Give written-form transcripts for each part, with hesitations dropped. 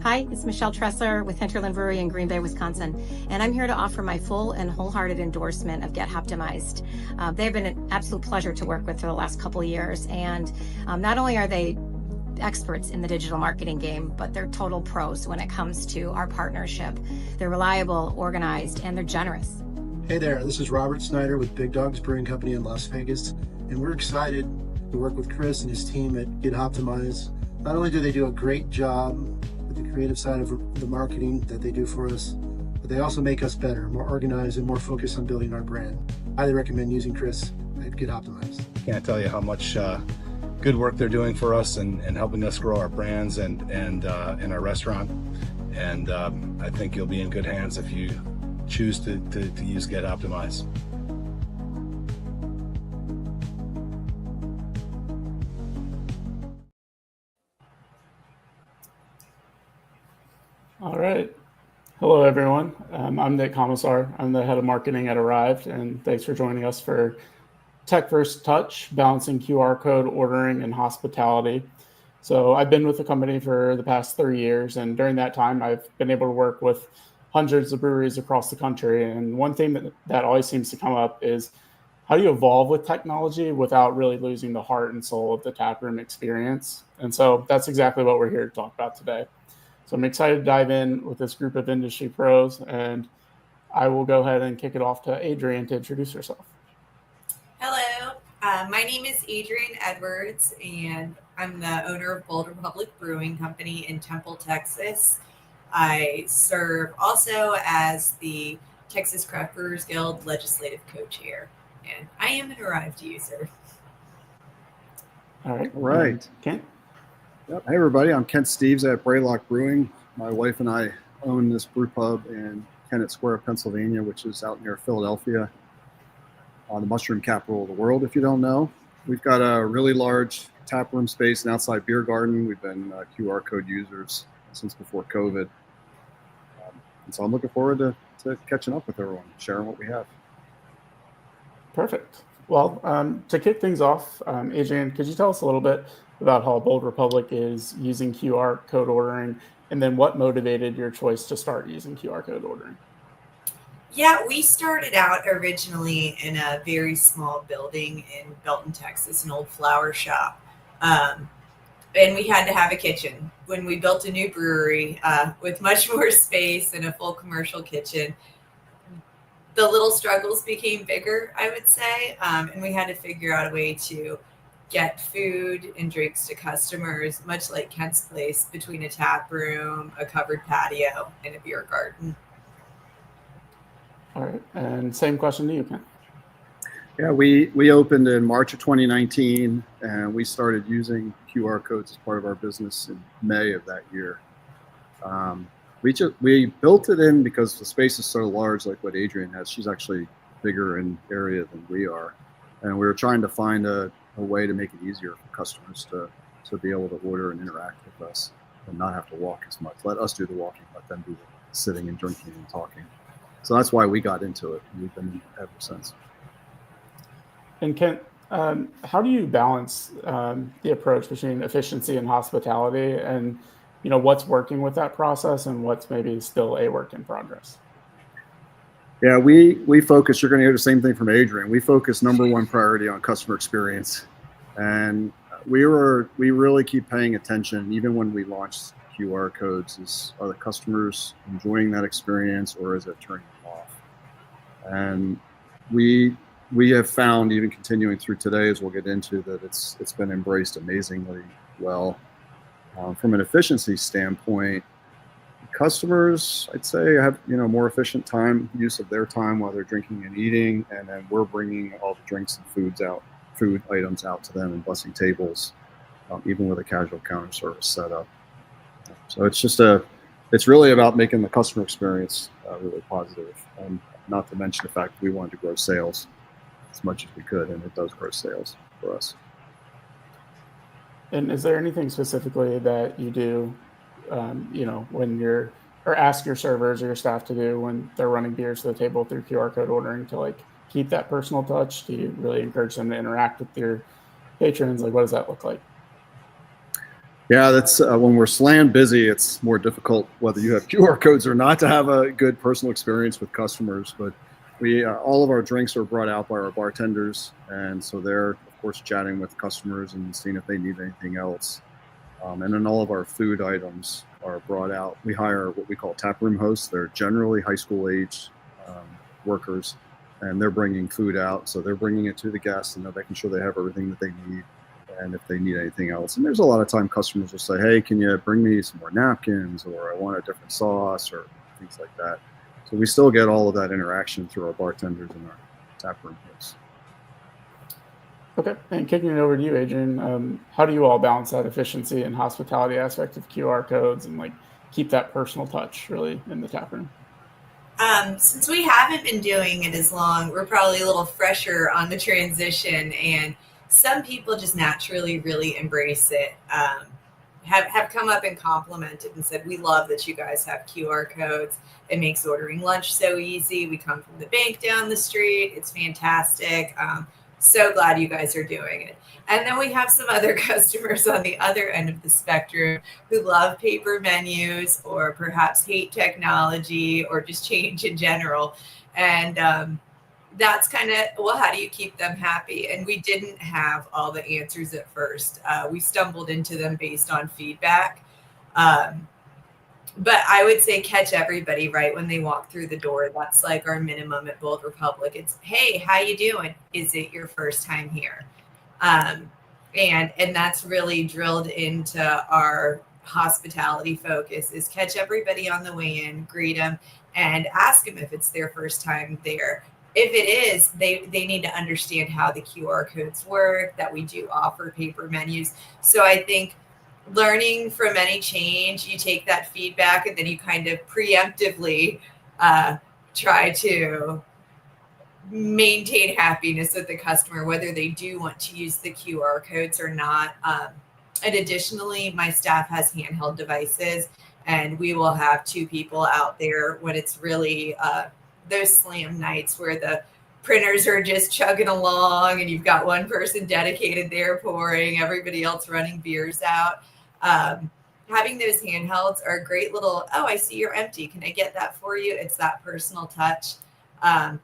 Hi, it's Michelle Tressler with Hinterland Brewery in Green Bay, Wisconsin, and I'm here to offer my full and wholehearted endorsement of Get Hoptimized. They've been an absolute pleasure to work with for the last couple of years, and not only are they experts in the digital marketing game, but they're total pros when it comes to our partnership. They're reliable, organized, and they're generous. Hey there, this is Robert Snyder with Big Dogs Brewing Company in Las Vegas, and we're excited to work with Chris and his team at Get Hoptimized. Not only do they do a great job with the creative side of the marketing that they do for us, but they also make us better, more organized, and more focused on building our brand. Highly recommend using Chris at Get Hoptimized. Can't tell you how much good work they're doing for us and helping us grow our brands and our restaurant. And I think you'll be in good hands if you choose to use Get Hoptimized. All right. Hello, everyone. I'm Nick Komisar. I'm the head of marketing at Arryved, and thanks for joining us for Tech vs. Touch, balancing QR code ordering and hospitality. So I've been with the company for the past 3 years, and during that time, I've been able to work with hundreds of breweries across the country. And one thing that always seems to come up is how do you evolve with technology without really losing the heart and soul of the taproom experience? And so that's exactly what we're here to talk about today. So I'm excited to dive in with this group of industry pros, and I will go ahead and kick it off to Adriane to introduce herself. Hello, my name is Adriane Edwards, and I'm the owner of Bold Republic Brewing Company in Temple, Texas. I serve also as the Texas Craft Brewers Guild Legislative Co-Chair, and I am an Arryved user. All right. Kent? Yep. Hey, everybody. I'm Kent Steeves at Braeloch Brewing. My wife and I own this brew pub in Kennett Square, Pennsylvania, which is out near Philadelphia, the mushroom capital of the world, if you don't know. We've got a really large tap room space and outside beer garden. We've been QR code users since before COVID. And so I'm looking forward to catching up with everyone, sharing what we have. Perfect. Well, to kick things off, Adriane, could you tell us a little bit about how Bold Republic is using QR code ordering, and then what motivated your choice to start using QR code ordering? Yeah, we started out originally in a very small building in Belton, Texas, an old flower shop. And we had to have a kitchen. When we built a new brewery with much more space and a full commercial kitchen, the little struggles became bigger, I would say. And we had to figure out a way to get food and drinks to customers, much like Kent's place, between a tap room, a covered patio, and a beer garden. All right, and same question to you, Kent. Yeah, we opened in March of 2019, and we started using QR codes as part of our business in May of that year. We built it in because the space is so large, like what Adriane has. She's actually bigger in area than we are, and we were trying to find a way to make it easier for customers to be able to order and interact with us and not have to walk as much. Let us do the walking, let them do the sitting and drinking and talking. So that's why we got into it. We've been ever since. And Kent, how do you balance the approach between efficiency and hospitality, and what's working with that process and what's maybe still a work in progress? Yeah, we focus. You're going to hear the same thing from Adriane. We focus number one priority on customer experience, and we really keep paying attention. Even when we launch QR codes, are the customers enjoying that experience, or is it turning them off? And we have found, even continuing through today, as we'll get into, that it's been embraced amazingly well. From an efficiency standpoint, customers, I'd say, have more efficient use of their time while they're drinking and eating, and then we're bringing all the drinks and food items out to them and bussing tables, even with a casual counter service setup. So it's really about making the customer experience really positive, and not to mention the fact that we wanted to grow sales as much as we could, and it does grow sales for us. And is there anything specifically that you do, when or ask your servers or your staff to do when they're running beers to the table through QR code ordering to keep that personal touch? Do you really encourage them to interact with your patrons? What does that look like? Yeah, that's when we're slammed busy, it's more difficult whether you have QR codes or not to have a good personal experience with customers. But we all of our drinks are brought out by our bartenders, and so they're of course chatting with customers and seeing if they need anything else. And then all of our food items are brought out. We hire what we call taproom hosts. They're generally high school age workers, and they're bringing food out. So they're bringing it to the guests, and they're making sure they have everything that they need. And if they need anything else, and there's a lot of time customers will say, hey, can you bring me some more napkins, or I want a different sauce, or things like that. So we still get all of that interaction through our bartenders and our taproom hosts. Okay, and kicking it over to you, Adriane, how do you all balance that efficiency and hospitality aspect of QR codes and like keep that personal touch really in the taproom? Since we haven't been doing it as long, we're probably a little fresher on the transition, and some people just naturally really embrace it. Have come up and complimented and said, we love that you guys have QR codes. It makes ordering lunch so easy. We come from the bank down the street. It's fantastic. So glad you guys are doing it. And then we have some other customers on the other end of the spectrum who love paper menus or perhaps hate technology or just change in general. And that's kind of, well, how do you keep them happy? And we didn't have all the answers at first. We stumbled into them based on feedback. But I would say catch everybody right when they walk through the door. That's like our minimum at Bold Republic. It's, hey, how you doing? Is it your first time here? And that's really drilled into our hospitality focus is catch everybody on the way in, greet them, and ask them if it's their first time there. If it is, they need to understand how the QR codes work, that we do offer paper menus. So I think learning from any change, you take that feedback and then you kind of preemptively try to maintain happiness with the customer, whether they do want to use the QR codes or not. And additionally, my staff has handheld devices, and we will have 2 people out there when it's really those slam nights where the printers are just chugging along and you've got one person dedicated there pouring, everybody else running beers out. Having those handhelds are a great little, oh, I see you're empty. Can I get that for you? It's that personal touch. And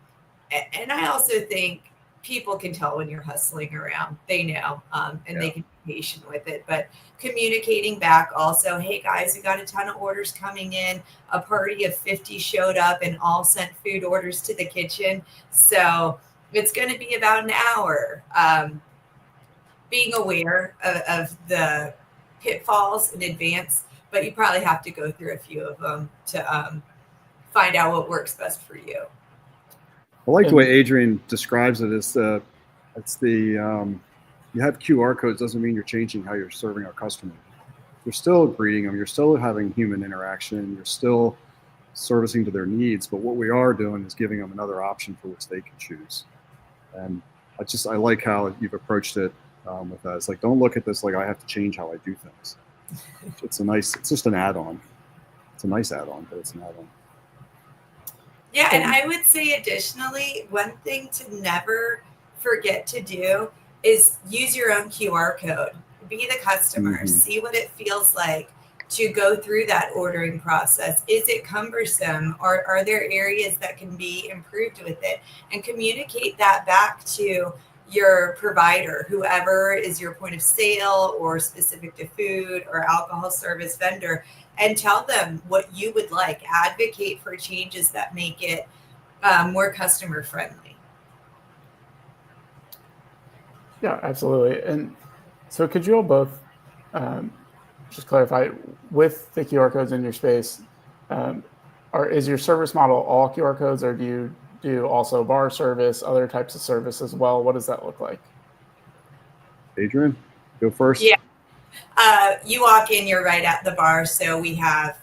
I also think people can tell when you're hustling around. They know, and they can be patient with it. But communicating back also, hey, guys, we got a ton of orders coming in. A party of 50 showed up and all sent food orders to the kitchen. So it's going to be about an hour. Being aware of the pitfalls in advance, but you probably have to go through a few of them to find out what works best for you. I like the way Adriane describes it. You have QR codes doesn't mean you're changing how you're serving our customers. You're still greeting them. You're still having human interaction. You're still servicing to their needs. But what we are doing is giving them another option for which they can choose. And I like how you've approached it with that. It's like, don't look at this like I have to change how I do things. It's just an add-on. It's a nice add-on, but it's an add-on. Yeah, and I would say additionally, one thing to never forget to do is use your own QR code. Be the customer. See what it feels like to go through that ordering process. Is it cumbersome? Or are there areas that can be improved with it? And communicate that back to your provider, whoever is your point of sale or specific to food or alcohol service vendor, and tell them what you would like. Advocate for changes that make it more customer friendly. Yeah, absolutely. And so could you all both just clarify, with the QR codes in your space, is your service model all QR codes, or do you do also bar service, other types of service as well? What does that look like? Adriane, go first. Yeah. You walk in, you're right at the bar. So we have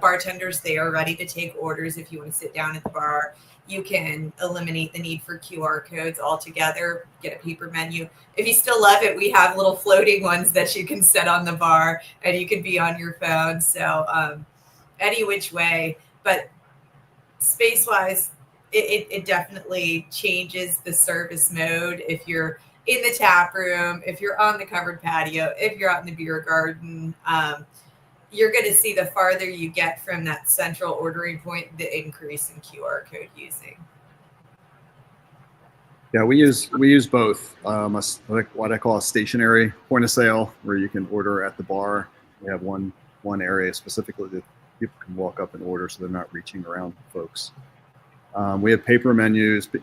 bartenders there ready to take orders. If you want to sit down at the bar, you can eliminate the need for QR codes altogether, get a paper menu. If you still love it, we have little floating ones that you can set on the bar and you can be on your phone. So any which way, but space wise, it definitely changes the service mode. If you're in the tap room, if you're on the covered patio, if you're out in the beer garden, you're going to see the farther you get from that central ordering point, the increase in QR code using. Yeah, we use both. What I call a stationary point of sale, where you can order at the bar. We have one area specifically that people can walk up and order, so they're not reaching around folks. We have paper menus, but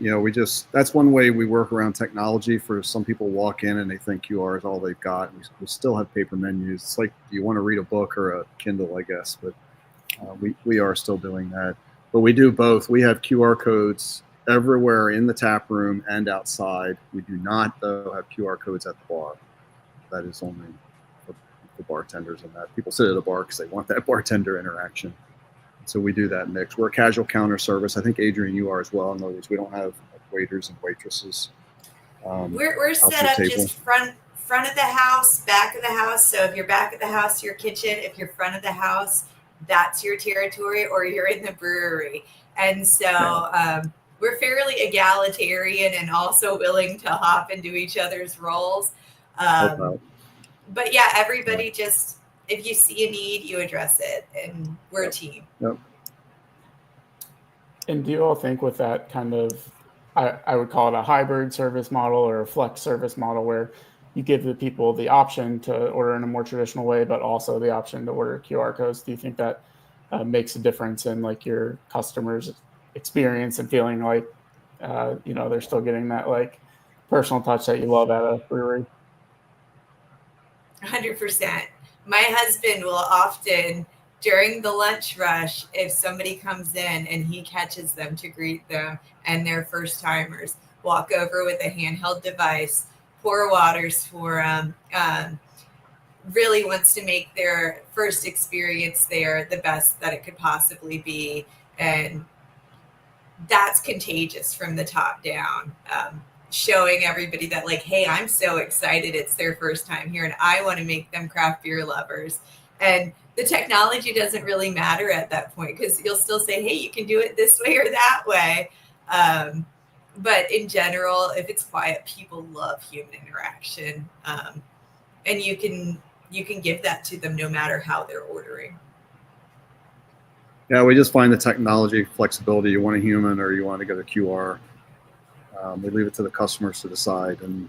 that's one way we work around technology. For some people walk in and they think QR is all they've got. We still have paper menus. It's like, do you want to read a book or a Kindle, I guess, but we are still doing that. But we do both. We have QR codes everywhere in the tap room and outside. We do not, though, have QR codes at the bar. That is only for the bartenders, and that people sit at a bar because they want that bartender interaction. So we do that mix. We're a casual counter service. I think, Adriane, you are as well. In other words, we don't have waiters and waitresses. We're set up just front of the house, back of the house. So if you're back of the house, your kitchen. If you're front of the house, that's your territory, or you're in the brewery. And so we're fairly egalitarian and also willing to hop into each other's roles. But yeah, everybody just, if you see a need, you address it, and we're a team. Yep. And do you all think with that kind of, I would call it a hybrid service model or a flex service model, where you give the people the option to order in a more traditional way, but also the option to order QR codes? Do you think that makes a difference in like your customers' experience and feeling like, they're still getting that like personal touch that you love at a brewery? 100%. My husband will often, during the lunch rush, if somebody comes in and he catches them to greet them and they're first timers, walk over with a handheld device, pour waters for them, really wants to make their first experience there the best that it could possibly be. And that's contagious from the top down. Showing everybody that, like, hey, I'm so excited it's their first time here and I want to make them craft beer lovers. And the technology doesn't really matter at that point, because you'll still say, hey, you can do it this way or that way. But in general, if it's quiet, people love human interaction. And you can give that to them no matter how they're ordering. Yeah, we just find the technology flexibility. You want a human or you want to go to QR. We leave it to the customers to decide, and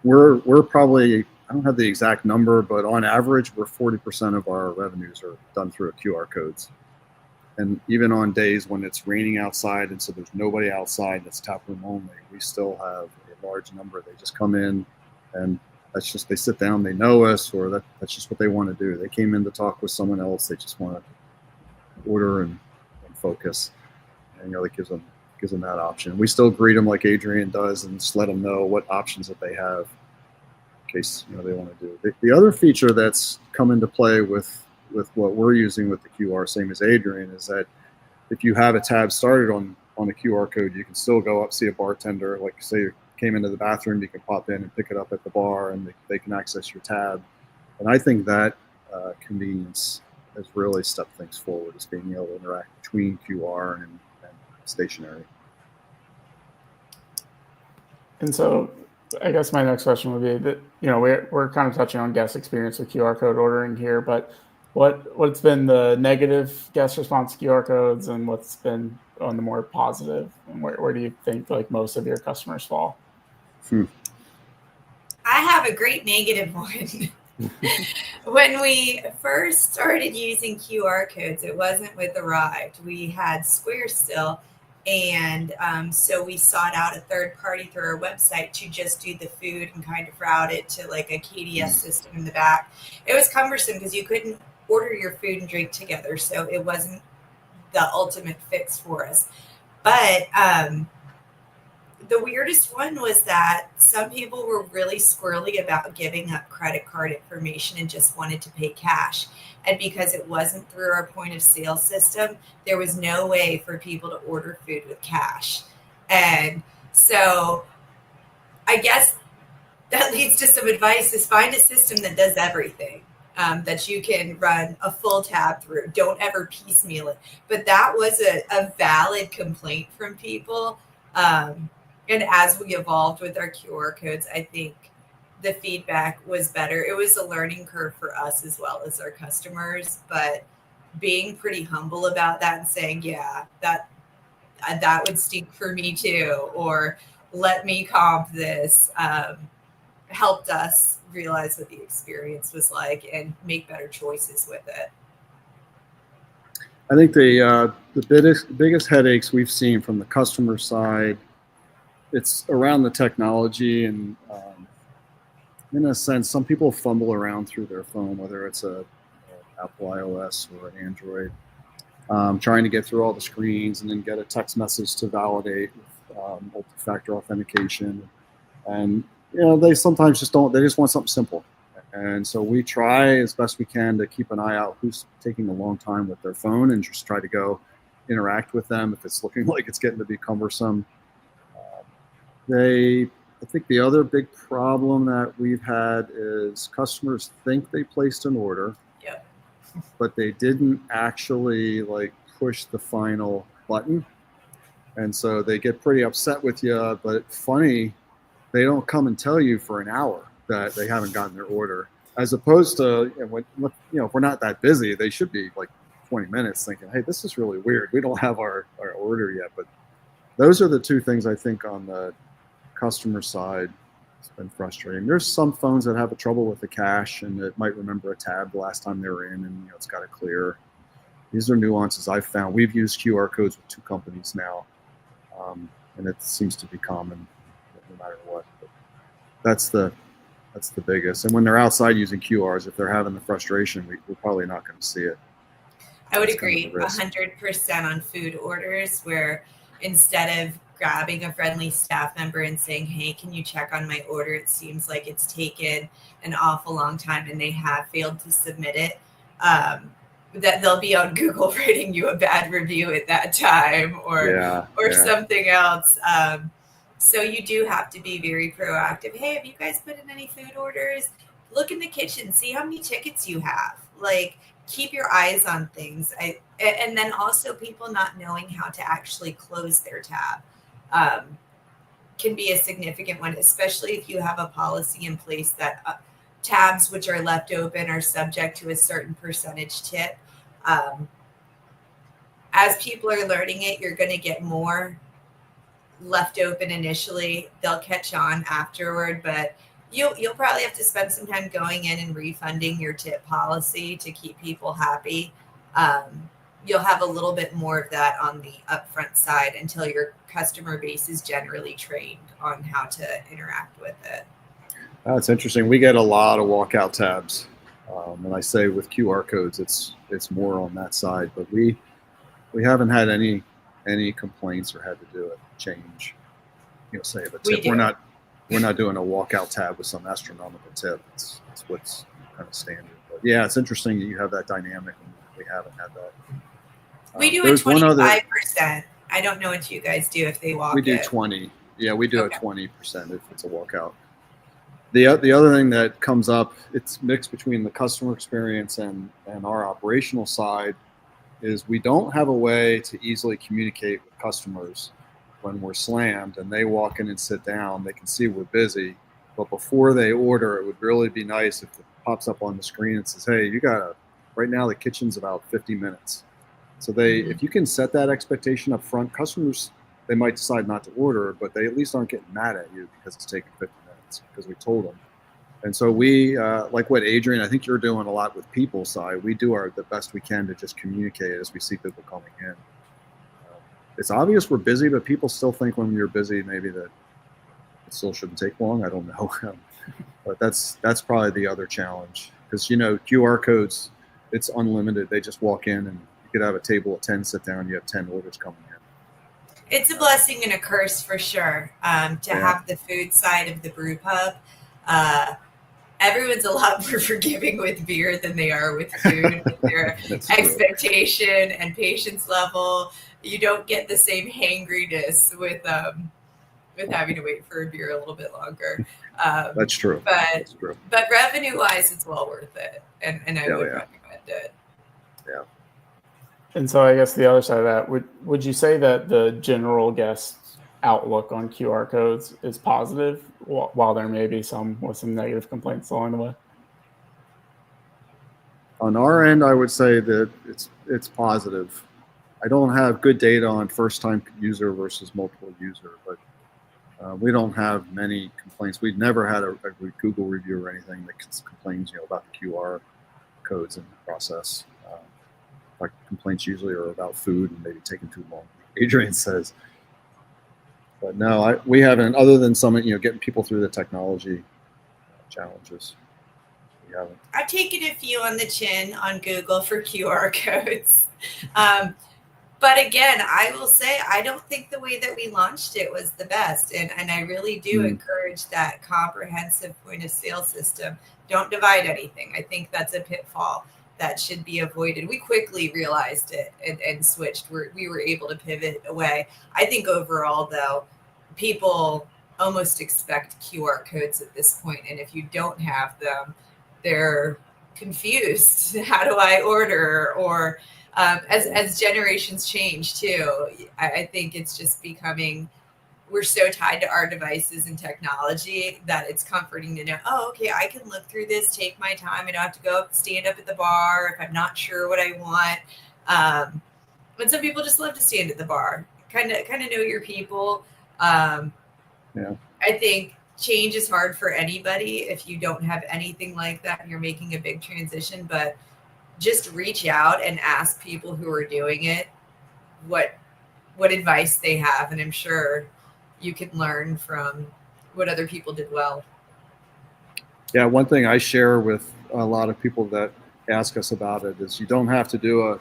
we're probably, I don't have the exact number, but on average, we're 40% of our revenues are done through QR codes. And even on days when it's raining outside and so there's nobody outside, that's tap room only, we still have a large number. They just come in, and that's just, they sit down, they know us, or that's just what they want to do. They came in to talk with someone else. They just want to order and focus, and it gives them that option. We still greet them like Adriane does and just let them know what options that they have in case they want to do. The other feature that's come into play with what we're using with the QR, same as Adriane, is that if you have a tab started on a QR code, you can still go up, see a bartender. Like, say you came into the bathroom, you can pop in and pick it up at the bar, and they can access your tab. And I think that convenience has really stepped things forward, is being able to interact between QR and stationary. And so I guess my next question would be that, we're kind of touching on guest experience with QR code ordering here, but what's been the negative guest response to QR codes, and what's been on the more positive, and where do you think like most of your customers fall? I have a great negative one. When we first started using QR codes, it wasn't with Arryved. We had Square still. And so we sought out a third party through our website to just do the food and kind of route it to like a KDS system in the back. It was cumbersome because you couldn't order your food and drink together. So it wasn't the ultimate fix for us. But the weirdest one was that some people were really squirrely about giving up credit card information and just wanted to pay cash. And because it wasn't through our point of sale system, there was no way for people to order food with cash. And so I guess that leads to some advice, is find a system that does everything, that you can run a full tab through. Don't ever piecemeal it. But that was a valid complaint from people. And as we evolved with our QR codes, I think the feedback was better. It was a learning curve for us as well as our customers, but being pretty humble about that and saying, yeah, that would stink for me too, or let me comp this, helped us realize what the experience was like and make better choices with it. I think the biggest headaches we've seen from the customer side, it's around the technology, and in a sense, some people fumble around through their phone, whether it's a Apple iOS or an Android, trying to get through all the screens and then get a text message to validate with multi-factor authentication. And they sometimes just don't. They just want something simple. And so we try as best we can to keep an eye out who's taking a long time with their phone and just try to go interact with them if it's looking like it's getting to be cumbersome. I think the other big problem that we've had is customers think they placed an order, Yep. but they didn't actually push the final button. And so they get pretty upset with you, but funny, they don't come and tell you for an hour that they haven't gotten their order, as opposed to, if we're not that busy, they should be 20 minutes thinking, hey, this is really weird. We don't have our order yet. But those are the two things I think on the customer side. It's been frustrating. There's some phones that have a trouble with the cache, and it might remember a tab the last time they were in, and it's got to clear. These are nuances I've found. We've used QR codes with 2 companies now, and it seems to be common no matter what. But that's the biggest. And when they're outside using QRs, if they're having the frustration, we're probably not going to see it. I would agree 100% on food orders, where instead of grabbing a friendly staff member and saying, hey, can you check on my order? It seems like it's taken an awful long time and they have failed to submit it. That they'll be on Google writing you a bad review at that time or something else. So you do have to be very proactive. Hey, have you guys put in any food orders? Look in the kitchen, see how many tickets you have. Keep your eyes on things. And then also people not knowing how to actually close their tab can be a significant one, especially if you have a policy in place that tabs which are left open are subject to a certain percentage tip. As people are learning it, you're going to get more left open initially. They'll catch on afterward, but you'll probably have to spend some time going in and refunding your tip policy to keep people happy. You'll have a little bit more of that on the upfront side until your customer base is generally trained on how to interact with it. That's interesting. We get a lot of walkout tabs. And I say with QR codes, it's more on that side, but we haven't had any complaints or had to do a change. Say the tip. We're not doing a walkout tab with some astronomical tip. It's what's kind of standard. But yeah, it's interesting that you have that dynamic, and we haven't had that. We do a 25%. I don't know what you guys do if they walk. We do 20. Yeah, we do a 20% if it's a walkout. The other thing that comes up, it's mixed between the customer experience and our operational side, is we don't have a way to easily communicate with customers when we're slammed and they walk in and sit down. They can see we're busy, but before they order, it would really be nice if it pops up on the screen and says, hey, right now the kitchen's about 50 minutes. So if you can set that expectation up front, customers, they might decide not to order, but they at least aren't getting mad at you because it's taking 50 minutes because we told them. And so we, like what Adriane, I think you're doing a lot with people's side, we do the best we can to just communicate as we see people coming in. It's obvious we're busy, but people still think when you're busy, maybe that it still shouldn't take long. I don't know. But that's probably the other challenge, because, QR codes, it's unlimited. They just walk in and you could have a table of 10 sit down. You have 10 orders coming in. It's a blessing and a curse for sure to have the food side of the brew pub. Everyone's a lot more forgiving with beer than they are with food. With their expectation and patience level, you don't get the same hangriness with having to wait for a beer a little bit longer. That's true. But revenue-wise, it's well worth it, and I would recommend it. Yeah. And so I guess the other side of that, would you say that the general guest outlook on QR codes is positive, while there may be some with some negative complaints along the way? On our end, I would say that it's positive. I don't have good data on first-time user versus multiple user, but we don't have many complaints. We've never had a Google review or anything that complains, about the QR codes in the process. Like complaints usually are about food and maybe taking too long, Adriane says. But no, we haven't, other than some, getting people through the technology challenges. We haven't. I've taken a few on the chin on Google for QR codes. But again, I will say, I don't think the way that we launched it was the best. And I really do encourage that comprehensive point of sale system. Don't divide anything. I think that's a pitfall that should be avoided. We quickly realized it and switched. We were able to pivot away. I think overall, though, people almost expect QR codes at this point. And if you don't have them, they're confused. How do I order? Or as generations change too, I think it's just becoming, we're so tied to our devices and technology that it's comforting to know, oh, okay, I can look through this, take my time. I don't have to go stand up at the bar if I'm not sure what I want. But some people just love to stand at the bar, kind of know your people. I think change is hard for anybody if you don't have anything like that and you're making a big transition, but just reach out and ask people who are doing it what advice they have. And I'm sure you can learn from what other people did well. Yeah, one thing I share with a lot of people that ask us about it is you don't have to do a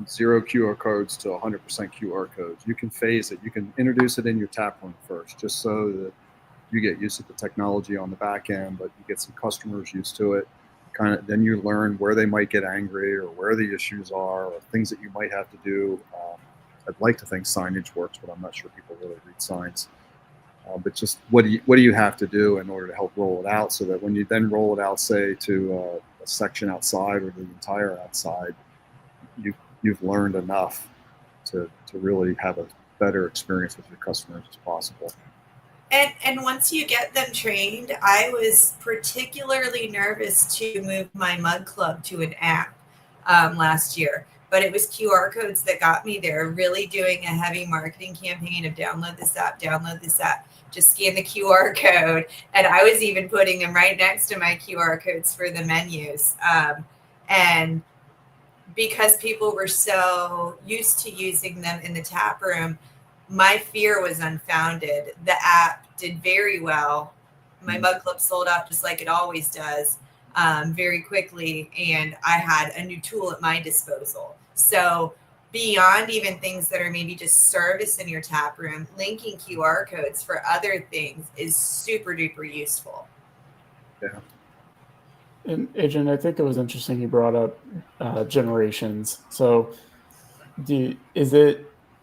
0 QR codes to 100% QR codes. You can phase it. You can introduce it in your tap room first, just so that you get used to the technology on the back end, but you get some customers used to it. Then you learn where they might get angry or where the issues are or things that you might have to do. I'd like to think signage works, but I'm not sure people really read signs. But just what do you have to do in order to help roll it out, so that when you then roll it out, say to a section outside or the entire outside, you've learned enough to really have a better experience with your customers as possible. And once you get them trained, I was particularly nervous to move my mug club to an app last year. But it was QR codes that got me there, really doing a heavy marketing campaign of download this app, just scan the QR code. And I was even putting them right next to my QR codes for the menus. And because people were so used to using them in the tap room, my fear was unfounded. The app did very well. My mug club sold out just like it always does, very quickly. And I had a new tool at my disposal. So beyond even things that are maybe just service in your tap room, linking QR codes for other things is super duper useful. Yeah. And Adriane, I think it was interesting you brought up generations. So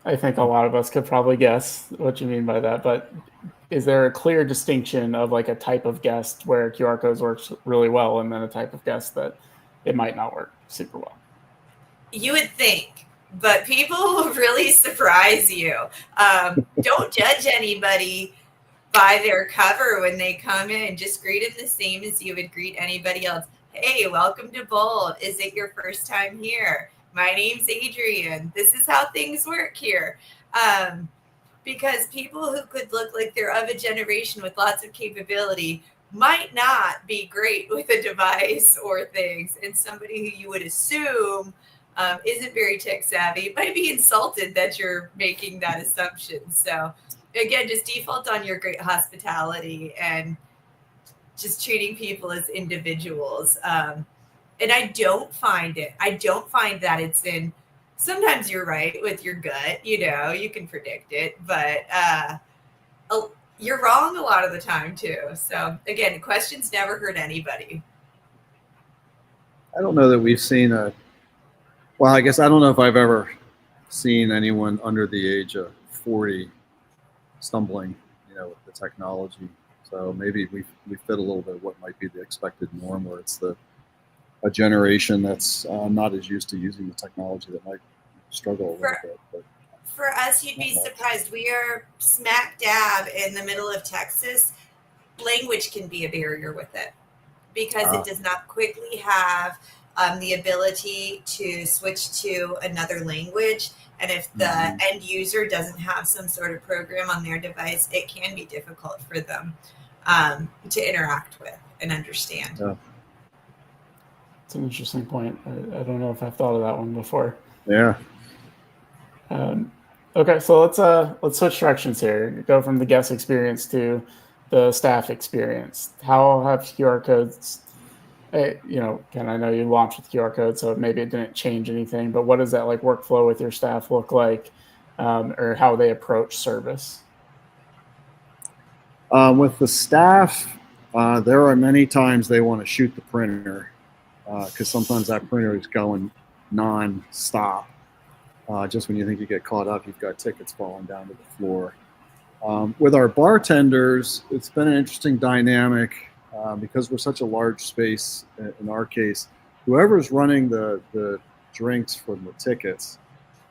I think a lot of us could probably guess what you mean by that, but is there a clear distinction of like a type of guest where QR codes works really well and then a type of guest that it might not work super well? You would think, but people will really surprise you. Don't judge anybody by their cover when they come in. Just greet them the same as you would greet anybody else. Hey, welcome to Bold. Is it your first time here? My name's Adriane. This is how things work here. Because people who could look like they're of a generation with lots of capability might not be great with a device or things. And somebody who you would assume isn't very tech savvy might be insulted that you're making that assumption. So again, just default on your great hospitality and just treating people as individuals. And I don't find that it's in, sometimes you're right with your gut, you can predict it, but you're wrong a lot of the time too. So again, questions never hurt anybody. I don't know that we've seen I guess I don't know if I've ever seen anyone under the age of 40 stumbling, with the technology. So maybe we fit a little bit of what might be the expected norm, where it's a generation that's not as used to using the technology that might struggle a little bit. But For us, you'd be surprised. We are smack dab in the middle of Texas. Language can be a barrier with it because it does not quickly have the ability to switch to another language. And if the end user doesn't have some sort of program on their device, it can be difficult for them to interact with and understand. Yeah. It's an interesting point. I don't know if I've thought of that one before. Yeah. Okay, so let's switch directions here. Go from the guest experience to the staff experience. How have QR codes? Ken, I know you launched with QR codes, so maybe it didn't change anything. But what does that like workflow with your staff look like, or how they approach service? With the staff, there are many times they want to shoot the printer because sometimes that printer is going non-stop. Just when you think you get caught up, you've got tickets falling down to the floor. With our bartenders, it's been an interesting dynamic because we're such a large space. In our case, whoever's running the drinks from the tickets,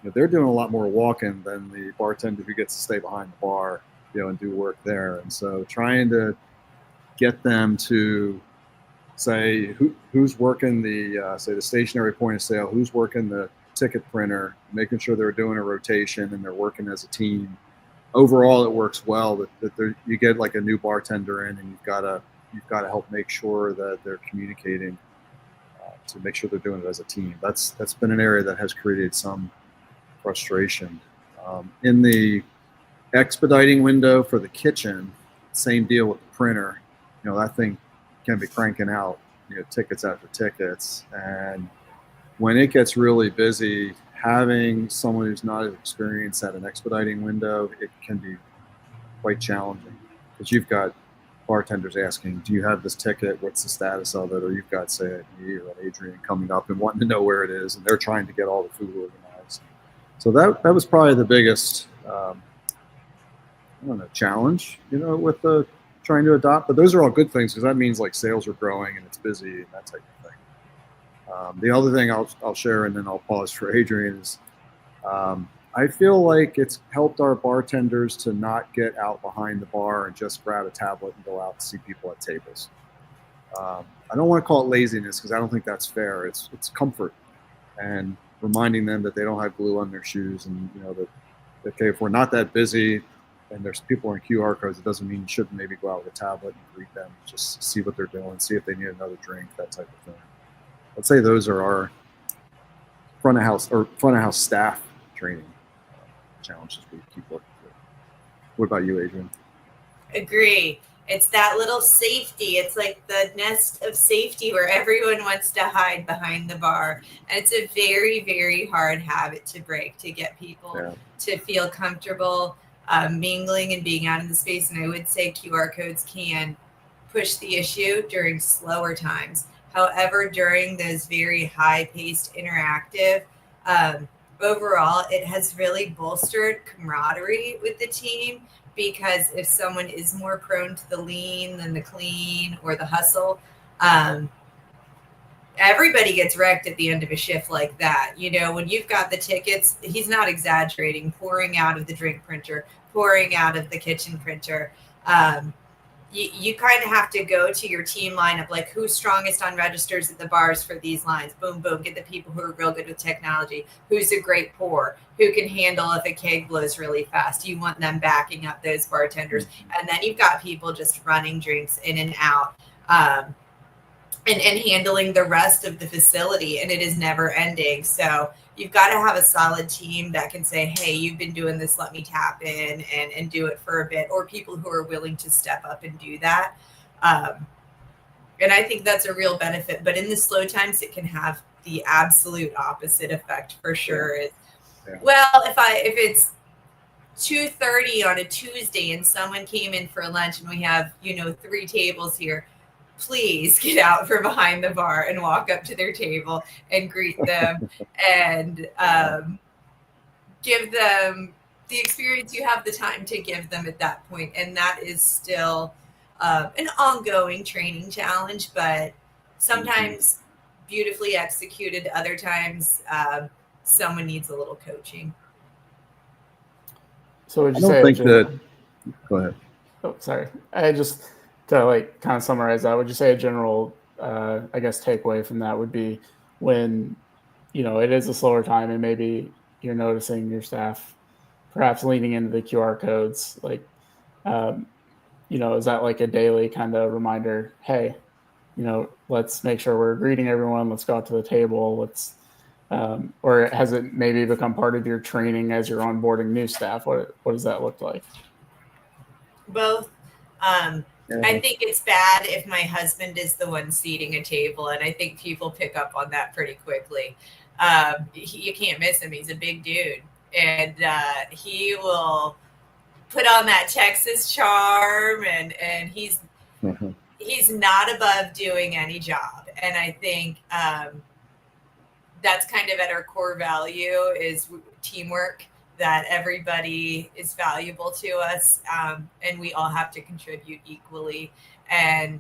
they're doing a lot more walking than the bartender who gets to stay behind the bar, and do work there. And so trying to get them to say who's working the stationary point of sale, who's working the ticket printer, making sure they're doing a rotation and they're working as a team. Overall, it works well. That you get like a new bartender in, and you've got to help make sure that they're communicating to make sure they're doing it as a team. That's been an area that has created some frustration. In the expediting window for the kitchen, same deal with the printer. That thing can be cranking out tickets after tickets, and when it gets really busy, having someone who's not as experienced at an expediting window, it can be quite challenging because you've got bartenders asking, do you have this ticket? What's the status of it? Or you've got, say, me or Adriane coming up and wanting to know where it is, and they're trying to get all the food organized. So that was probably the biggest, challenge, with the trying to adopt. But those are all good things because that means like sales are growing and it's busy and that type of thing. The other thing I'll share, and then I'll pause for Adriane, is I feel like it's helped our bartenders to not get out behind the bar and just grab a tablet and go out and see people at tables. I don't want to call it laziness because I don't think that's fair. It's comfort and reminding them that they don't have glue on their shoes, and that okay, if we're not that busy and there's people on QR codes, it doesn't mean you shouldn't maybe go out with a tablet and greet them, just see what they're doing, see if they need another drink, that type of thing. I'd say those are our front of house staff training challenges we keep working through. What about you, Adriane? Agree. It's that little safety. It's like the nest of safety where everyone wants to hide behind the bar. And it's a very, very hard habit to break, to get people to feel comfortable mingling and being out in the space. And I would say QR codes can push the issue during slower times. However, during those very high-paced interactive, overall, it has really bolstered camaraderie with the team, because if someone is more prone to the lean than the clean or the hustle, everybody gets wrecked at the end of a shift like that. When you've got the tickets, he's not exaggerating, pouring out of the drink printer, pouring out of the kitchen printer. You kind of have to go to your team lineup, like who's strongest on registers at the bars for these lines. Boom, boom. Get the people who are real good with technology. Who's a great pour? Who can handle if a keg blows really fast? You want them backing up those bartenders. And then you've got people just running drinks in and out and handling the rest of the facility. And it is never ending. So you've got to have a solid team that can say, hey, you've been doing this, let me tap in and do it for a bit, or people who are willing to step up and do that. And I think that's a real benefit. But in the slow times, it can have the absolute opposite effect for sure. Well, if it's 2:30 on a Tuesday and someone came in for lunch and we have, 3 tables here, please get out from behind the bar and walk up to their table and greet them and give them the experience you have the time to give them at that point. And that is still an ongoing training challenge, but sometimes beautifully executed. Other times someone needs a little coaching. So would I you don't say think that. Go ahead. Oh, sorry. I just to like kind of summarize that. Would you say a general, I guess, takeaway from that would be when it is a slower time and maybe you're noticing your staff perhaps leaning into the QR codes, like, is that like a daily kind of reminder? Hey, let's make sure we're greeting everyone. Let's go out to the table. Or has it maybe become part of your training as you're onboarding new staff? What does that look like? Both. I think it's bad if my husband is the one seating a table, and I think people pick up on that pretty quickly. You can't miss him. He's a big dude, and he will put on that Texas charm, and he's not above doing any job. And I think that's kind of at our core value is teamwork, that everybody is valuable to us, and we all have to contribute equally. And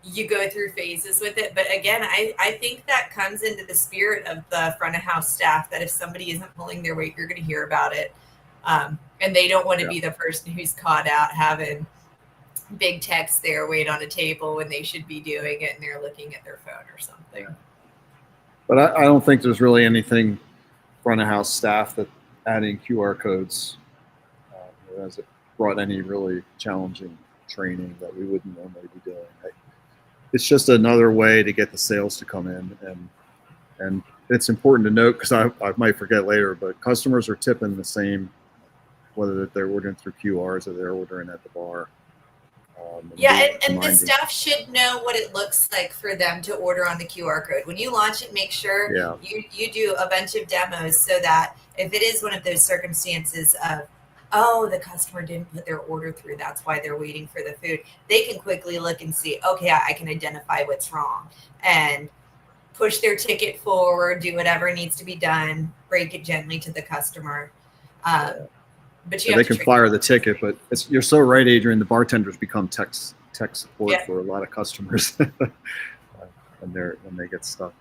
you go through phases with it. But again, I think that comes into the spirit of the front of house staff, that if somebody isn't pulling their weight, you're going to hear about it. And they don't want to be the person who's caught out having big text there wait on a table when they should be doing it and they're looking at their phone or something. But I don't think there's really anything front of house staff that adding QR codes has it brought any really challenging training that we wouldn't normally be doing. It's just another way to get the sales to come in, and it's important to note, because I might forget later, but customers are tipping the same whether they're ordering through QRs or they're ordering at the bar. And the staff should know what it looks like for them to order on the QR code. When you launch it, make sure you do a bunch of demos, so that if it is one of those circumstances of, the customer didn't put their order through, that's why they're waiting for the food, they can quickly look and see, okay, I can identify what's wrong, and push their ticket forward, do whatever needs to be done, break it gently to the customer. But they can fire the ticket, but you're so right, Adriane. The bartenders become tech support for a lot of customers when they get stuck.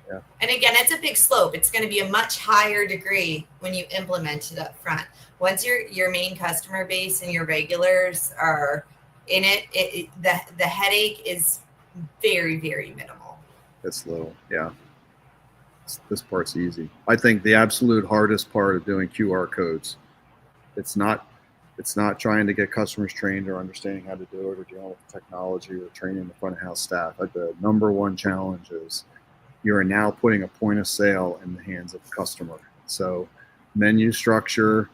Yeah. And again, it's a big slope. It's going to be a much higher degree when you implement it up front. Once your main customer base and your regulars are in it, the headache is very, very minimal. It's little, yeah. This part's easy. I think the absolute hardest part of doing QR codes, it's not trying to get customers trained or understanding how to do it or dealing with the technology or training the front of house staff. The number one challenge is you're now putting a point of sale in the hands of the customer. So menu structure,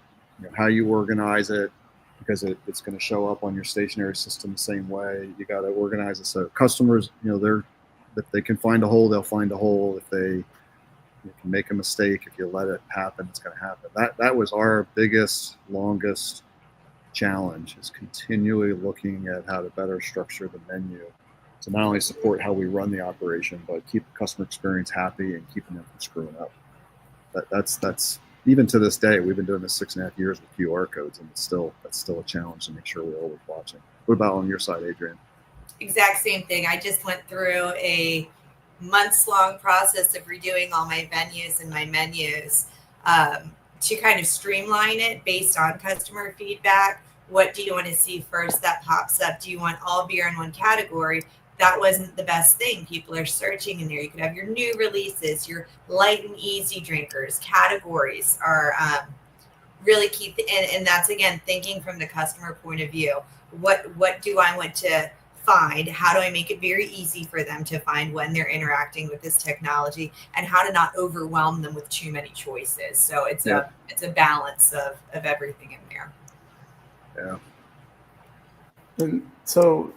how you organize it, because it's going to show up on your stationary system the same way. You got to organize it so customers, if they can find a hole, they'll find a hole. If they can make a mistake, if you let it happen, it's going to happen. That was our biggest, longest challenge, is continually looking at how to better structure the menu to not only support how we run the operation, but keep the customer experience happy and keeping them from screwing up. That's even to this day, we've been doing this 6.5 years with QR codes, and that's still a challenge to make sure we're always watching. What about on your side, Adriane? Exact same thing. I just went through a months-long process of redoing all my venues and my menus to kind of streamline it based on customer feedback. What do you want to see first that pops up? Do you want all beer in one category? That wasn't the best thing. People are searching in there. You could have your new releases, your light and easy drinkers. Categories are really key. And that's, again, thinking from the customer point of view. What do I want to find? How do I make it very easy for them to find when they're interacting with this technology, and how to not overwhelm them with too many choices? So it's a balance of everything in there. Yeah. And so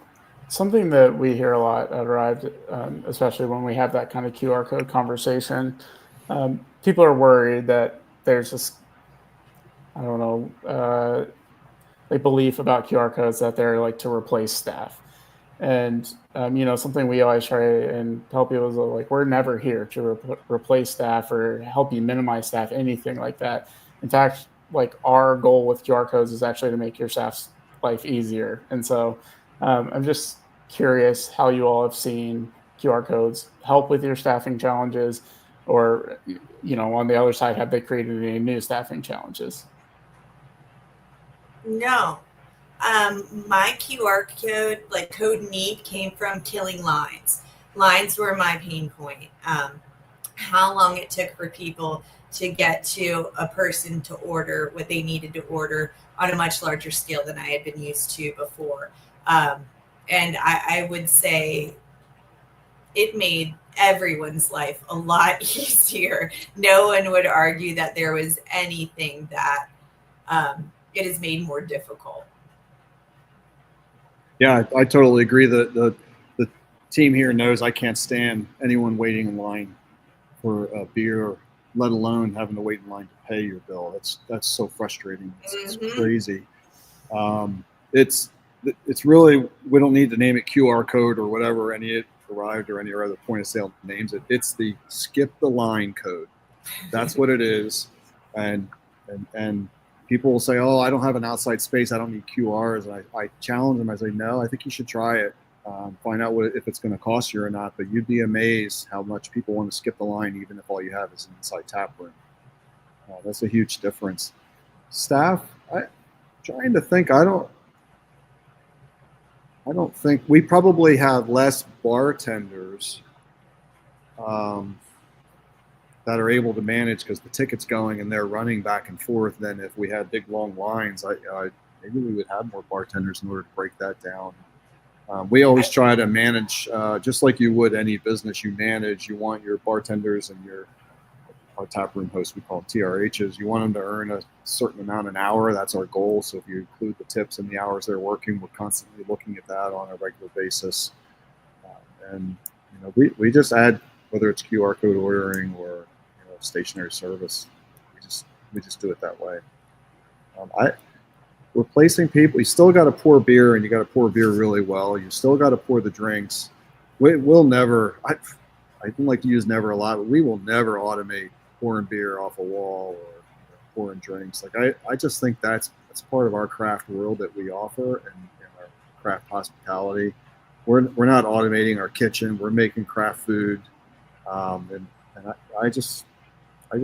something that we hear a lot at Arryved, especially when we have that kind of QR code conversation, people are worried that there's this, like belief about QR codes that they're like to replace staff. And, something we always try and tell people is like, we're never here to replace staff or help you minimize staff, anything like that. In fact, like our goal with QR codes is actually to make your staff's life easier. And so I'm just curious how you all have seen QR codes help with your staffing challenges, or, on the other side, have they created any new staffing challenges? No. My QR code, like code need, came from killing lines. Lines were my pain point. How long it took for people to get to a person to order what they needed to order on a much larger scale than I had been used to before. And I would say it made everyone's life a lot easier. No one would argue that there was anything that it has made more difficult. Yeah, I totally agree. The team here knows I can't stand anyone waiting in line for a beer, let alone having to wait in line to pay your bill. That's so frustrating. It's crazy. It's really, we don't need to name it QR code or whatever any Arryved or any other point of sale names it. It's the skip the line code. That's what it is. And people will say, oh, I don't have an outside space, I don't need QRs. And I challenge them. I say, no, I think you should try it. Find out if it's going to cost you or not. But you'd be amazed how much people want to skip the line, even if all you have is an inside tap room. That's a huge difference. Staff, I'm trying to think. I don't think we probably have less bartenders that are able to manage because the ticket's going and they're running back and forth than if we had big long lines. Maybe we would have more bartenders in order to break that down. We always try to manage, just like you would any business you manage. You want your bartenders and our tap room hosts, we call them TRHs. You want them to earn a certain amount an hour. That's our goal. So if you include the tips and the hours they're working, we're constantly looking at that on a regular basis. And we just add, whether it's QR code ordering or stationary service, we just do it that way. Replacing people, you still got to pour beer, and you got to pour beer really well. You still got to pour the drinks. We'll never, I don't like to use never a lot, but we will never automate pouring beer off a wall or pouring drinks. Like I just think that's part of our craft world that we offer and our craft hospitality. We're not automating our kitchen. We're making craft food, and I just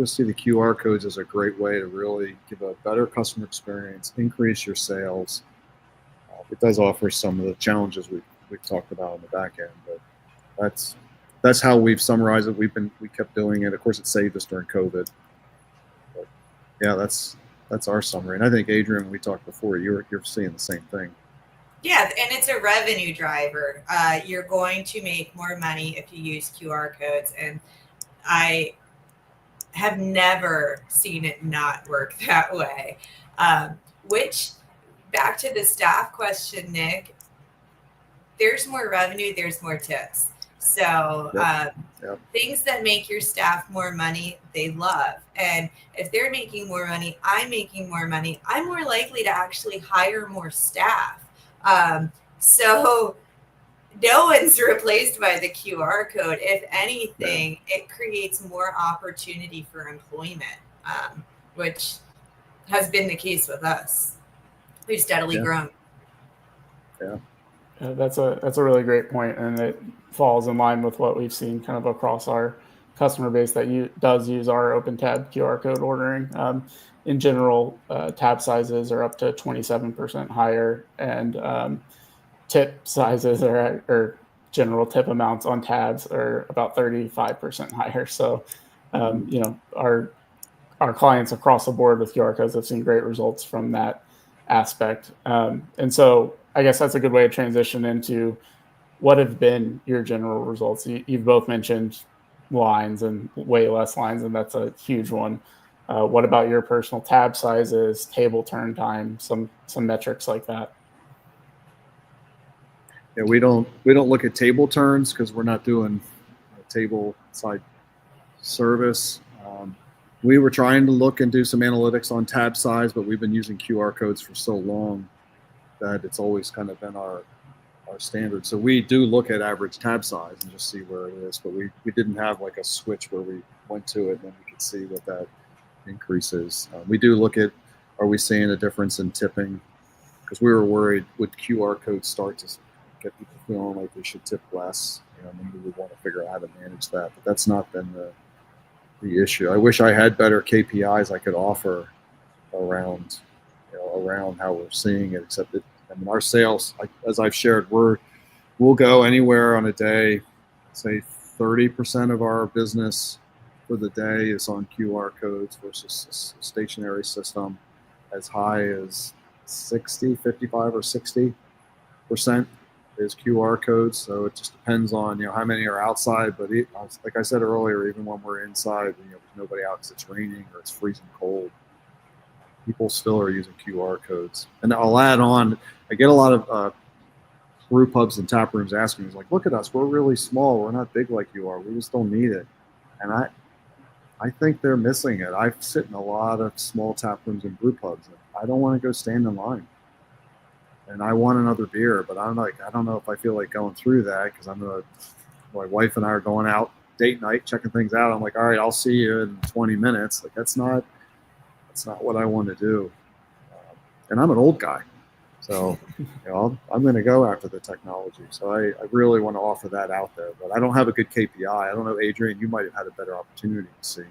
see the QR codes as a great way to really give a better customer experience, increase your sales. It does offer some of the challenges we've talked about on the back end, but that's how we've summarized it. We kept doing it. Of course, it saved us during COVID. But yeah, that's our summary. And I think Adriane, we talked before, you're seeing the same thing. Yeah, and it's a revenue driver. You're going to make more money if you use QR codes, and I have never seen it not work that way. Which, back to the staff question, Nick, there's more revenue, there's more tips. So things that make your staff more money, they love. And if they're making more money, I'm making more money, I'm more likely to actually hire more staff. So no one's replaced by the QR code. If anything, it creates more opportunity for employment, which has been the case with us. We've steadily grown. Yeah, that's a really great point, and it falls in line with what we've seen kind of across our customer base that does use our open tab QR code ordering. In general, tab sizes are up to 27% higher, and tip sizes or general tip amounts on tabs are about 35% higher. So, our clients across the board with QR codes have seen great results from that aspect. And so I guess that's a good way to transition into what have been your general results. You've both mentioned lines and way less lines, and that's a huge one. What about your personal tab sizes, table turn time, some metrics like that? Yeah, we don't look at table turns because we're not doing table side service. We were trying to look and do some analytics on tab size, but we've been using QR codes for so long that it's always kind of been our standard. So we do look at average tab size and just see where it is, but we didn't have like a switch where we went to it and then we could see what that increase is. We do look at, are we seeing a difference in tipping? Because we were worried, would QR codes start to get people feeling like they should tip less? Maybe we want to figure out how to manage that, but that's not been the issue. I wish I had better KPIs I could offer around around how we're seeing it, except that, I mean, our sales, like, as I've shared, we'll go anywhere on a day, say 30% of our business for the day is on QR codes versus a stationary system, as high as 55 or 60% is QR codes. So it just depends on, how many are outside. But like I said earlier, even when we're inside, there's nobody out because it's raining or it's freezing cold, people still are using QR codes. And I'll add on, I get a lot of brew pubs and tap rooms asking me, like, look at us, we're really small, we're not big like you are, we just don't need it. And I think they're missing it. I sit in a lot of small tap rooms and brew pubs, and I don't want to go stand in line. And I want another beer, but I don't know if I feel like going through that, because my wife and I are going out date night, checking things out. I'm like, all right, I'll see you in 20 minutes. Like, that's not what I want to do. And I'm an old guy, so I'm going to go after the technology. So I really want to offer that out there, but I don't have a good KPI. I don't know, Adriane, you might have had a better opportunity to see.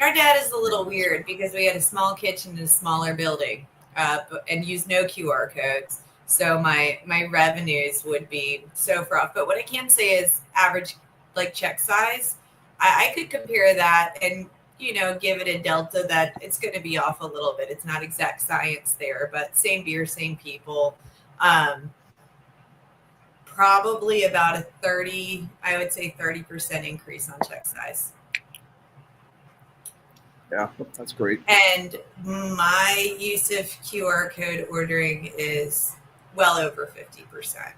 Our data is a little weird because we had a small kitchen in a smaller building, and used no QR codes. So my revenues would be so far off. But what I can say is average, like, check size, I could compare that and, give it a delta that it's going to be off a little bit. It's not exact science there, but same beer, same people. Probably about I would say 30% increase on check size. Yeah, that's great. And my use of QR code ordering is well over 50%.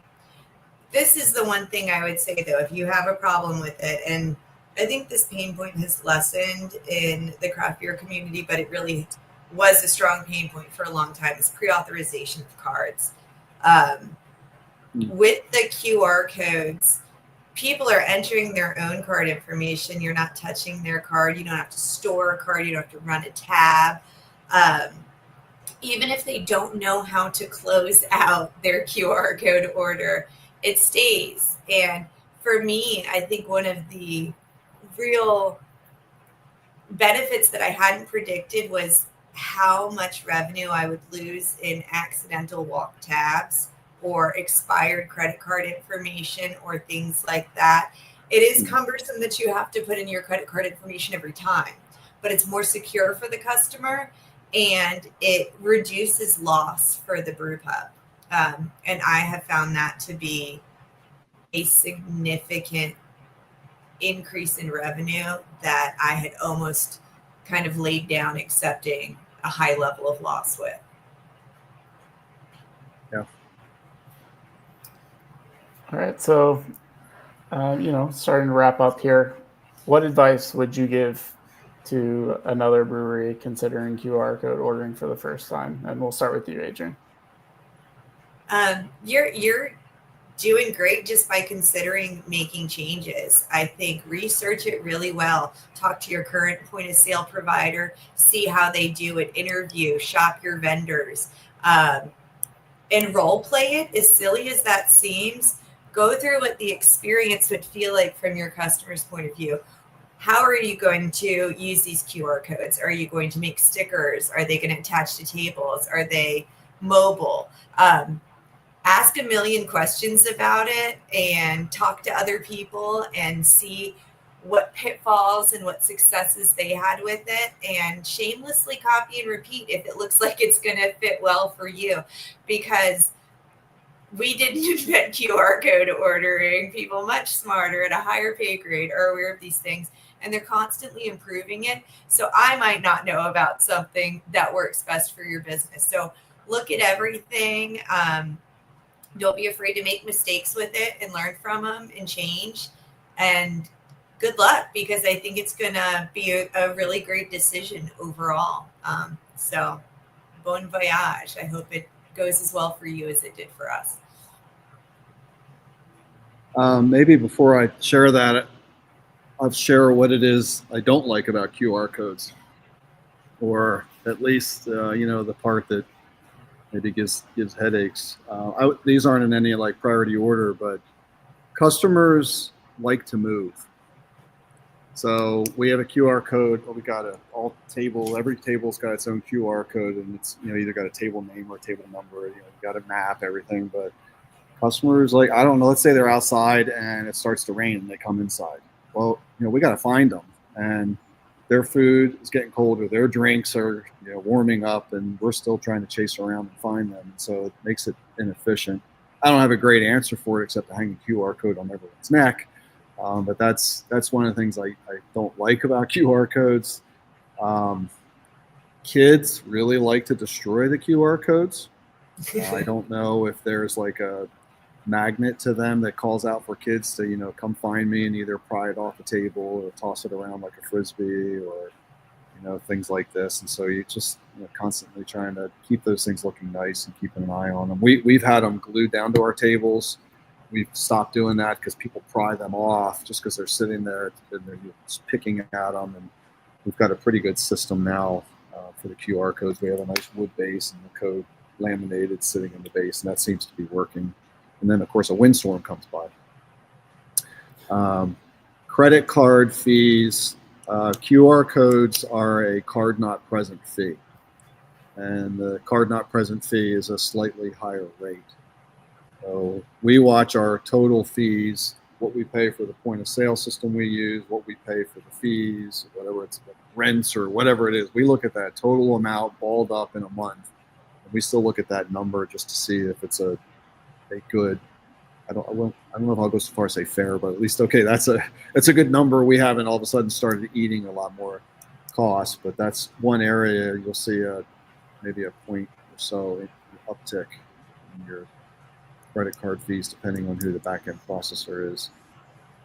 This is the one thing I would say, though, if you have a problem with it, and I think this pain point has lessened in the craft beer community, but it really was a strong pain point for a long time, is pre-authorization of cards. With the QR codes, people are entering their own card information. You're not touching their card. You don't have to store a card. You don't have to run a tab. Even if they don't know how to close out their QR code order, it stays. And for me, I think one of the real benefits that I hadn't predicted was how much revenue I would lose in accidental walk tabs or expired credit card information or things like that. It is cumbersome that you have to put in your credit card information every time, but it's more secure for the customer and it reduces loss for the brew pub. And I have found that to be a significant increase in revenue that I had almost kind of laid down accepting a high level of loss with. Yeah. All right, so, starting to wrap up here, what advice would you give to another brewery considering QR code ordering for the first time? And we'll start with you, Adriane. You're doing great just by considering making changes. I think research it really well. Talk to your current point of sale provider, see how they do it, interview, shop your vendors, and role play it. As silly as that seems, go through what the experience would feel like from your customer's point of view. How are you going to use these QR codes? Are you going to make stickers? Are they going to attach to tables? Are they mobile? Ask a million questions about it and talk to other people and see what pitfalls and what successes they had with it, and shamelessly copy and repeat if it looks like it's going to fit well for you, because we didn't invent QR code ordering. People much smarter at a higher pay grade are aware of these things, and they're constantly improving it. So I might not know about something that works best for your business. So look at everything. Don't be afraid to make mistakes with it and learn from them and change. And good luck, because I think it's going to be a really great decision overall. So bon voyage. I hope it goes as well for you as it did for us. Maybe before I share that, I'll share what it is I don't like about QR codes, or at least, the part that maybe gives headaches. These aren't in any priority order, but customers like to move. So we have a QR code. We got every table's got its own QR code, and it's, either got a table name or a table number. You got a map, everything. But customers, like, I don't know, let's say they're outside and it starts to rain and they come inside. Well, we got to find them, and their food is getting colder. Their drinks are, warming up, and we're still trying to chase around and find them. And so it makes it inefficient. I don't have a great answer for it except to hang a QR code on everyone's neck. But that's one of the things I don't like about QR codes. Kids really like to destroy the QR codes. I don't know if there's like a magnet to them that calls out for kids to, come find me and either pry it off the table or toss it around like a Frisbee or, things like this. And so you just constantly trying to keep those things looking nice and keeping an eye on them. We've had them glued down to our tables. We've stopped doing that because people pry them off just because they're sitting there and they're just picking at them. And we've got a pretty good system now for the QR codes. We have a nice wood base and the code laminated sitting in the base, and that seems to be working. And then, of course, a windstorm comes by. Credit card fees. QR codes are a card not present fee. And the card not present fee is a slightly higher rate. So we watch our total fees, what we pay for the point of sale system we use, what we pay for the fees, whatever it's rents or whatever it is. We look at that total amount balled up in a month. And we still look at that number just to see if it's a good, I don't know if I'll go so far as say fair, but at least, okay, that's a good number. We haven't all of a sudden started eating a lot more cost, but that's one area you'll see maybe a point or so uptick in your credit card fees, depending on who the back-end processor is.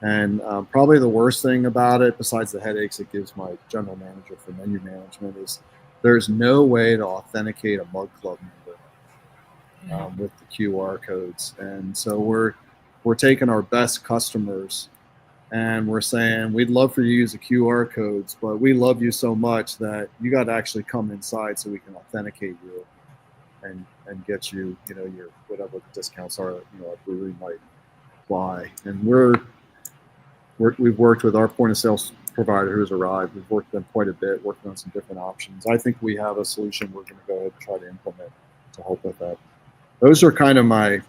And probably the worst thing about it, besides the headaches it gives my general manager for menu management, is there's no way to authenticate a Mug Club member with the QR codes. And so we're taking our best customers and we're saying, we'd love for you to use the QR codes, but we love you so much that you got to actually come inside so we can authenticate you and get you, your whatever the discounts are, a brewery might apply. And we've worked with our point of sale provider who's Arryved. We've worked with them quite a bit, working on some different options. I think we have a solution we're going to go ahead and try to implement to help with that. Those are kind of my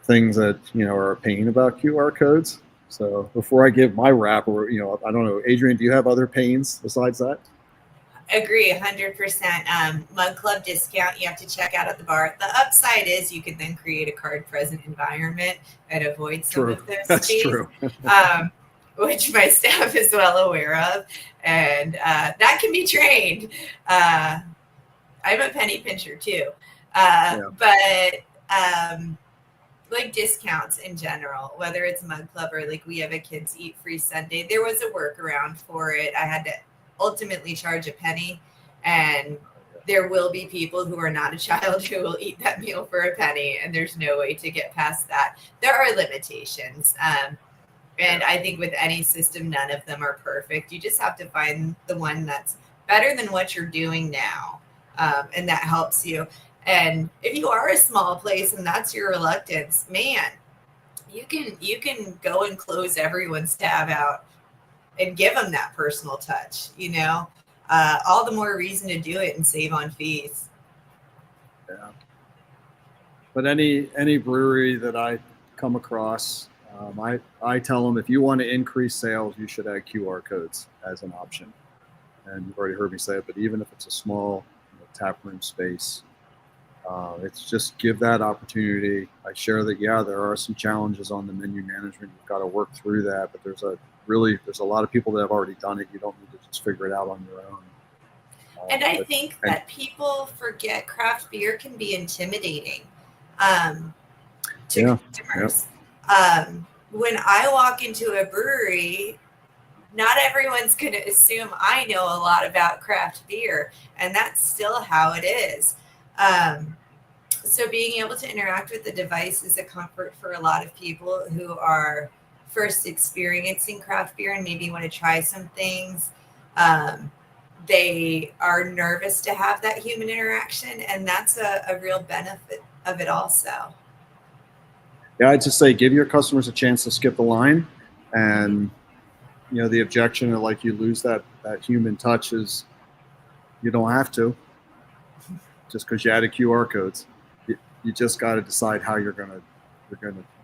things that, are a pain about QR codes. So before I give my wrap, or, I don't know, Adriane, do you have other pains besides that? Agree, 100%. Mug Club discount you have to check out at the bar. The upside is you can then create a card-present environment and avoid some of those That's fees, true. which my staff is well aware of, and that can be trained. I'm a penny pincher too, but like discounts in general, whether it's Mug Club or like we have a kids eat free Sunday, there was a workaround for it. I had to ultimately charge a penny, and there will be people who are not a child who will eat that meal for a penny, and there's no way to get past that. There are limitations, and I think with any system, none of them are perfect. You just have to find the one that's better than what you're doing now, and that helps you. And if you are a small place and that's your reluctance, man, you can go and close everyone's tab out and give them that personal touch, all the more reason to do it and save on fees. Yeah. But any brewery that I come across, I tell them, if you want to increase sales, you should add QR codes as an option. And you've already heard me say it, but even if it's a small taproom space, it's just give that opportunity. I share that, there are some challenges on the menu management. You've got to work through that, but there's a lot of people that have already done it. You don't need to just figure it out on your own. And I think that people forget craft beer can be intimidating to customers. When I walk into a brewery, not everyone's going to assume I know a lot about craft beer, and that's still how it is. So being able to interact with the device is a comfort for a lot of people who are first experiencing craft beer and maybe want to try some things. They are nervous to have that human interaction, and that's a real benefit of it also. Yeah, I'd just say give your customers a chance to skip the line and the objection of like you lose that human touch is you don't have to just because you added QR codes. You just got to decide how you're gonna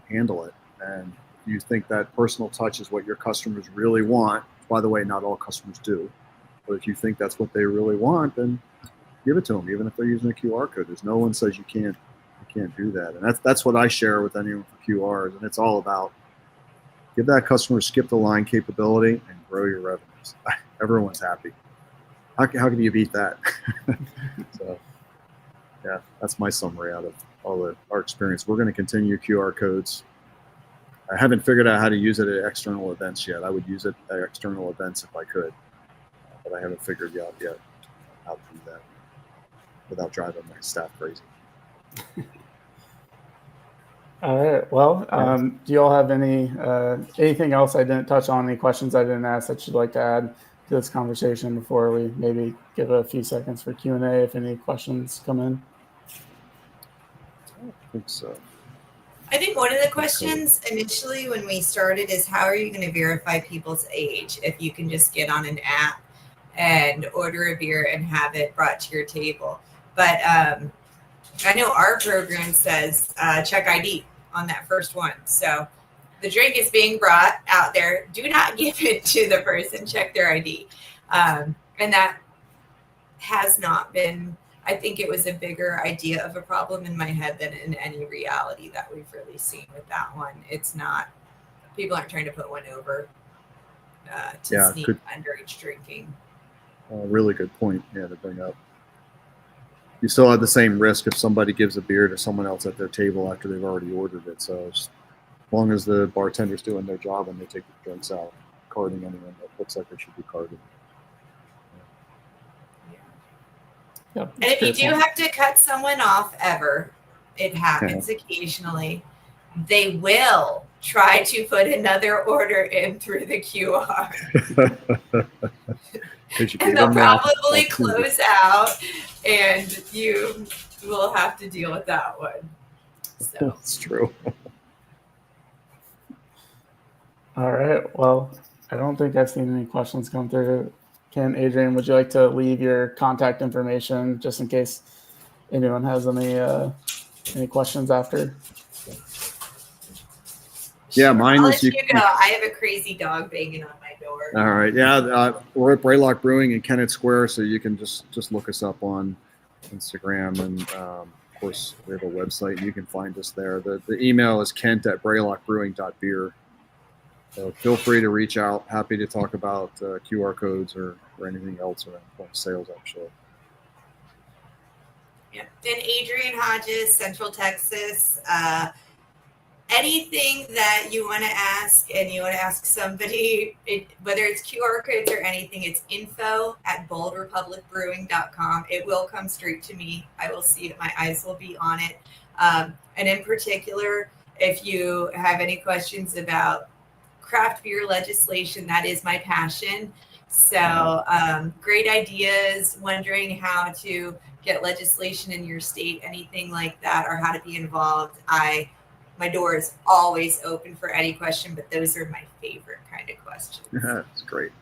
handle it. And if you think that personal touch is what your customers really want, by the way, not all customers do, but if you think that's what they really want, then give it to them, even if they're using a QR code. There's no one says you can't do that. And that's what I share with anyone for QRs. And it's all about give that customer skip the line capability and grow your revenues. Everyone's happy. How can you beat that? So yeah, that's my summary out of our experience. We're going to continue QR codes. I haven't figured out how to use it at external events yet. I would use it at external events if I could, but I haven't figured out yet how to do that without driving my staff crazy. All right. Well, do you all have anything else I didn't touch on? Any questions I didn't ask that you'd like to add to this conversation before we maybe give a few seconds for Q&A if any questions come in? I think so. I think one of the questions initially when we started is how are you going to verify people's age if you can just get on an app and order a beer and have it brought to your table? But I know our program says check ID on that first one. So the drink is being brought out there. Do not give it to the person. Check their ID. And that has not been, I think it was a bigger idea of a problem in my head than in any reality that we've really seen with that one. It's not, people aren't trying to put one over to sneak underage drinking. Really good point, to bring up. You still have the same risk if somebody gives a beer to someone else at their table after they've already ordered it. So as long as the bartender's doing their job and they take the drinks out, carding anyone that looks like they should be carded. Yep, and if you do have to cut someone off ever, it happens occasionally, they will try to put another order in through the QR. And they'll probably close out and you will have to deal with that one. So that's true. All right. Well, I don't think I've seen any questions come through. Adriane, would you like to leave your contact information just in case anyone has any questions after? Yeah, mine I'll is. let you go. I have a crazy dog banging on my door. All right. Yeah, we're at Braeloch Brewing in Kennett Square, so you can just look us up on Instagram, and of course we have a website. You can find us there. The email is kent@braelochbrewing.beer. So feel free to reach out. Happy to talk about QR codes or anything else around point of sales, actually. Yeah. And Adriane Hodges, Central Texas. Anything that you want to ask and you want to ask somebody, whether it's QR codes or anything, it's info@boldrepublicbrewing.com. It will come straight to me. I will see it. My eyes will be on it. And in particular, if you have any questions about craft beer legislation, that is my passion. So great ideas, wondering how to get legislation in your state, anything like that, or how to be involved. My door is always open for any question, but those are my favorite kind of questions. That's great.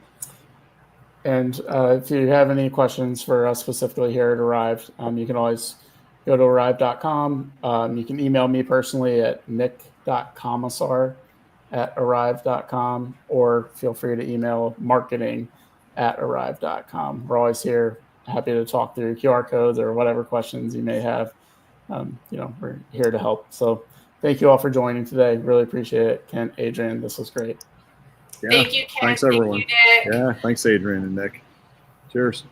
And if you have any questions for us specifically here at Arryved, you can always go to arryved.com. You can email me personally at nick.komisar@arryved.com, or feel free to email marketing@arryved.com. We're always here, happy to talk through QR codes or whatever questions you may have. We're here to help. So thank you all for joining today. Really appreciate it. Kent, Adriane, this was great. Yeah. Thank you, Kent. Thanks, everyone. Thank you, Nick. Yeah, thanks, Adriane and Nick. Cheers.